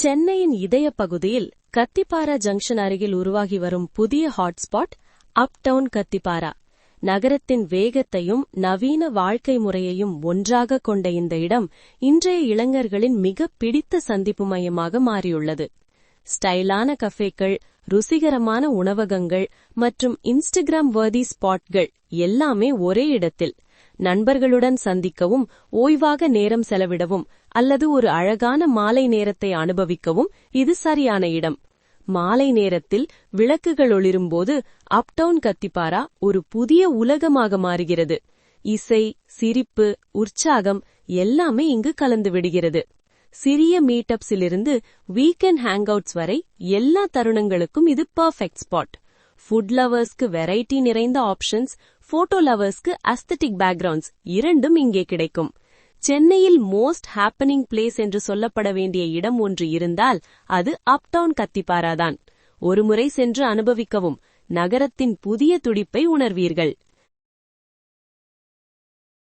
சென்னையின் இதய பகுதியில் கத்திப்பாரா ஜங்ஷன் அருகில் உருவாகி வரும் புதிய ஹாட்ஸ்பாட் அப்டவுன் கத்திப்பாரா. நகரத்தின் வேகத்தையும் நவீன வாழ்க்கை முறையையும் ஒன்றாக கொண்ட இந்த இடம் இன்றைய இளைஞர்களின் மிக பிடித்த சந்திப்பு மையமாக மாறியுள்ளது. ஸ்டைலான கஃபேக்கள், ருசிகரமான உணவகங்கள் மற்றும் இன்ஸ்டாகிராம் வர்தி ஸ்பாட்கள் எல்லாமே ஒரே இடத்தில். நண்பர்களுடன் சந்திக்கவும், ஓய்வாக நேரம் செலவிடவும் அல்லது ஒரு அழகான மாலை நேரத்தை அனுபவிக்கவும் இது சரியான இடம். மாலை நேரத்தில் விளக்குகள் ஒளிரும்போது அப்டவுன் கத்திப்பாரா ஒரு புதிய உலகமாக மாறுகிறது. இசை, சிரிப்பு, உற்சாகம் எல்லாமே இங்கு கலந்து விடுகிறது. சிறிய மீட்டப்ஸிலிருந்து வீக்கெண்ட் ஹேங்அவுட்ஸ் வரை எல்லா தருணங்களுக்கும் இது பெர்ஃபெக்ட் ஸ்பாட். ஃபுட் லவர்ஸ்க்கு வெரைட்டி நிறைந்த ஆப்ஷன்ஸ், போட்டோ லவர்ஸ்க்கு அஸ்தட்டிக் பேக்ரவுண்ட்ஸ் இரண்டும் இங்கே கிடைக்கும். சென்னையில் மோஸ்ட் ஹேப்பனிங் பிளேஸ் என்று சொல்லப்பட வேண்டிய இடம் ஒன்று இருந்தால் அது அப்டவுன் கத்திப்பாரா தான். ஒருமுறை சென்று அனுபவிக்கவும், நகரத்தின் புதிய துடிப்பை உணர்வீர்கள்.